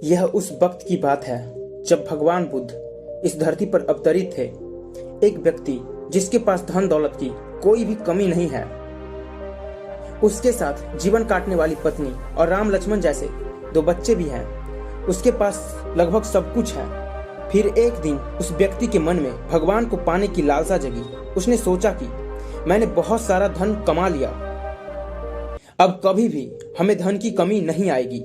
यह उस वक्त की बात है जब भगवान बुद्ध इस धरती पर अवतरित थे। एक व्यक्ति जिसके पास धन दौलत की कोई भी कमी नहीं है, उसके साथ जीवन काटने वाली पत्नी और राम लक्ष्मण जैसे 2 बच्चे भी हैं। उसके पास लगभग सब कुछ है। फिर एक दिन उस व्यक्ति के मन में भगवान को पाने की लालसा जगी। उसने सोचा कि मैंने बहुत सारा धन कमा लिया, अब कभी भी हमें धन की कमी नहीं आएगी,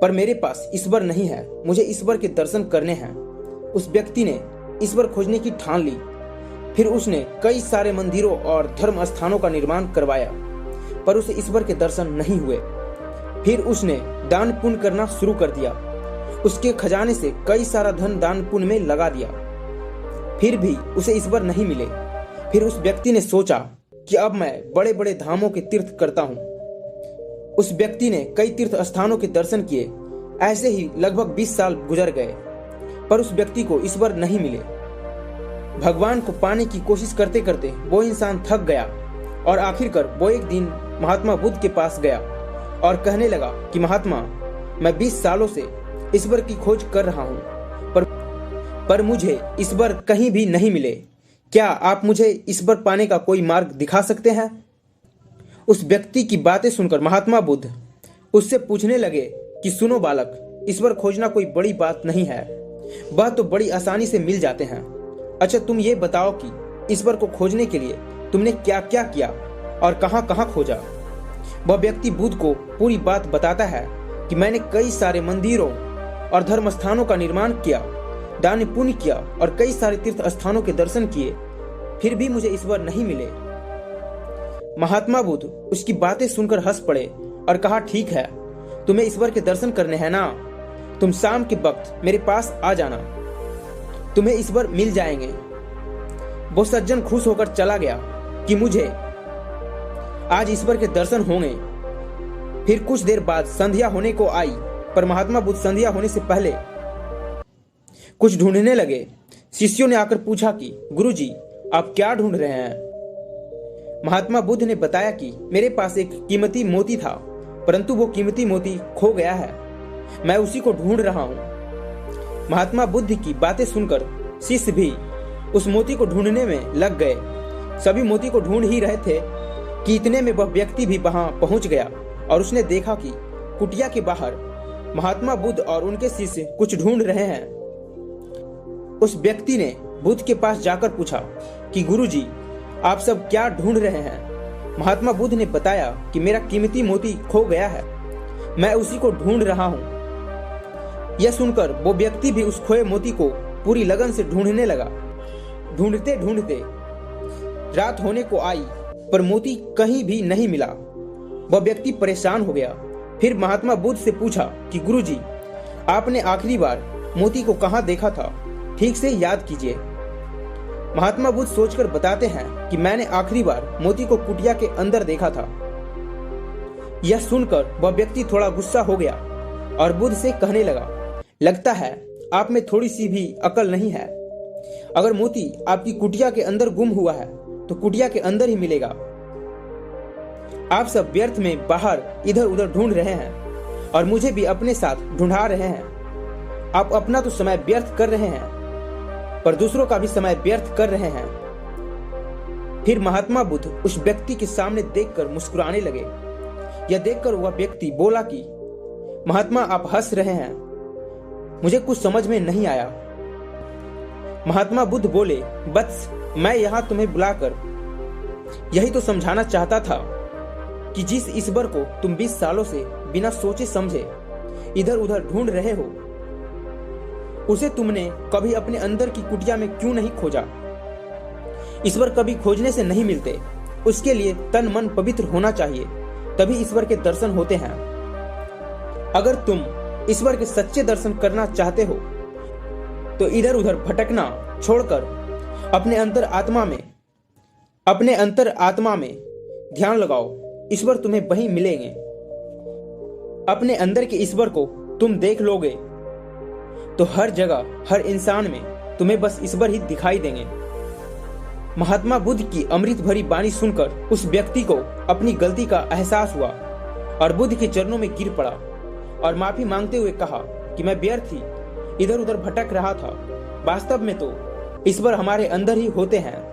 पर मेरे पास ईश्वर नहीं है, मुझे ईश्वर के दर्शन करने हैं। उस व्यक्ति ने ईश्वर खोजने की ठान ली। फिर उसने कई सारे मंदिरों और धर्म स्थानों का निर्माण करवाया, पर उसे ईश्वर के दर्शन नहीं हुए। फिर उसने दान पुण्य करना शुरू कर दिया। उसके खजाने से कई सारा धन दान पुण्य में लगा दिया, फिर भी उसे ईश्वर नहीं मिले। फिर उस व्यक्ति ने सोचा कि अब मैं बड़े बड़े धामों के तीर्थ करता हूँ। उस व्यक्ति ने कई तीर्थ स्थानों के दर्शन किए। ऐसे ही लगभग 20 साल गुजर गए, पर उस व्यक्ति को ईश्वर नहीं मिले। भगवान को पाने की कोशिश करते करते वो इंसान थक गया और आखिरकार वो एक दिन महात्मा बुद्ध के पास गया और कहने लगा कि महात्मा, मैं 20 सालों से ईश्वर की खोज कर रहा हूँ, पर मुझे ईश्वर कहीं भी नहीं मिले। क्या आप मुझे ईश्वर पाने का कोई मार्ग दिखा सकते हैं? उस व्यक्ति की बातें सुनकर महात्मा बुद्ध उससे पूछने लगे कि सुनो बालक, ईश्वर खोजना कोई बड़ी बात नहीं है, वह तो बड़ी आसानी से मिल जाते हैं। अच्छा, तुम ये बताओ कि ईश्वर को खोजने के लिए तुमने क्या क्या किया और कहां कहां खोजा? वह व्यक्ति बुद्ध को पूरी बात बताता है कि मैंने कई सारे मंदिरों और धर्म स्थानों का निर्माण किया, दान पुण्य किया और कई सारे तीर्थ स्थानों के दर्शन किए, फिर भी मुझे ईश्वर नहीं मिले। महात्मा बुद्ध उसकी बातें सुनकर हंस पड़े और कहा, ठीक है, तुम्हें ईश्वर के दर्शन करने हैं ना, तुम शाम के वक्त मेरे पास आ जाना, तुम्हें ईश्वर मिल जाएंगे। वो सज्जन खुश होकर चला गया कि मुझे आज ईश्वर के दर्शन होंगे। फिर कुछ देर बाद संध्या होने को आई, पर महात्मा बुद्ध संध्या होने से पहले कुछ ढूंढने लगे। शिष्यों ने आकर पूछा कि गुरुजी, आप क्या ढूंढ रहे हैं? महात्मा बुद्ध ने बताया कि मेरे पास एक कीमती मोती था, परंतु वो कीमती मोती खो गया है, मैं उसी को ढूंढ रहा हूँ। महात्मा बुद्ध की बातें सुनकर शिष्य भी उस मोती को ढूंढने में लग गए। सभी मोती को ढूंढ ही रहे थे कि इतने में वह व्यक्ति भी वहां पहुंच गया और उसने देखा कि कुटिया के बाहर महात्मा बुद्ध और उनके शिष्य कुछ ढूंढ रहे हैं। उस व्यक्ति ने बुद्ध के पास जाकर पूछा कि गुरुजी, आप सब क्या ढूंढ रहे हैं? महात्मा बुद्ध ने बताया कि मेरा कीमती मोती खो गया है, मैं उसी को ढूंढ रहा हूँ। यह सुनकर वो व्यक्ति भी उस खोए मोती को पूरी लगन से ढूंढने लगा। ढूंढते ढूंढते रात होने को आई, पर मोती कहीं भी नहीं मिला। वह व्यक्ति परेशान हो गया। फिर महात्मा बुद्ध से पूछा कि गुरुजी, आपने आखिरी बार मोती को कहाँ देखा था? ठीक से याद कीजिए। महात्मा बुद्ध सोचकर बताते हैं कि मैंने आखिरी बार मोती को कुटिया के अंदर देखा था। यह सुनकर वह व्यक्ति थोड़ा गुस्सा हो गया और बुद्ध से कहने लगा, लगता है आप में थोड़ी सी भी अकल नहीं है। अगर मोती आपकी कुटिया के अंदर गुम हुआ है तो कुटिया के अंदर ही मिलेगा। आप सब व्यर्थ में बाहर इधर उधर ढूंढ रहे हैं और मुझे भी अपने साथ ढूंढा रहे हैं। आप अपना तो समय व्यर्थ कर रहे हैं, पर दूसरों का भी समय व्यर्थ कर रहे हैं। फिर महात्मा बुद्ध उस व्यक्ति के सामने देखकर मुस्कुराने लगे। यह देखकर वह व्यक्ति बोला कि महात्मा, आप हंस रहे हैं, मुझे कुछ समझ में नहीं आया। महात्मा बुद्ध बोले, वत्स, मैं यहाँ तुम्हें बुलाकर यही तो समझाना चाहता था कि जिस ईश्वर को तुम 20 सालों से बिना सोचे समझे इधर उधर ढूंढ रहे हो, उसे तुमने कभी अपने अंदर की कुटिया में क्यों नहीं खोजा? ईश्वर कभी खोजने से नहीं मिलते, उसके लिए तन मन पवित्र होना चाहिए, तभी ईश्वर के दर्शन होते हैं। अगर तुम ईश्वर के सच्चे दर्शन करना चाहते हो तो इधर उधर भटकना छोड़कर अपने अंतर आत्मा में ध्यान लगाओ, ईश्वर तुम्हें वहीं मिलेंगे। अपने अंदर के ईश्वर को तुम देख लोगे तो हर जगह, हर इंसान में तुम्हें बस ईश्वर ही दिखाई देंगे। महात्मा बुद्ध की अमृत भरी वाणी सुनकर उस व्यक्ति को अपनी गलती का एहसास हुआ और बुद्ध के चरणों में गिर पड़ा और माफी मांगते हुए कहा कि मैं व्यर्थ ही इधर उधर भटक रहा था। वास्तव में तो ईश्वर हमारे अंदर ही होते हैं।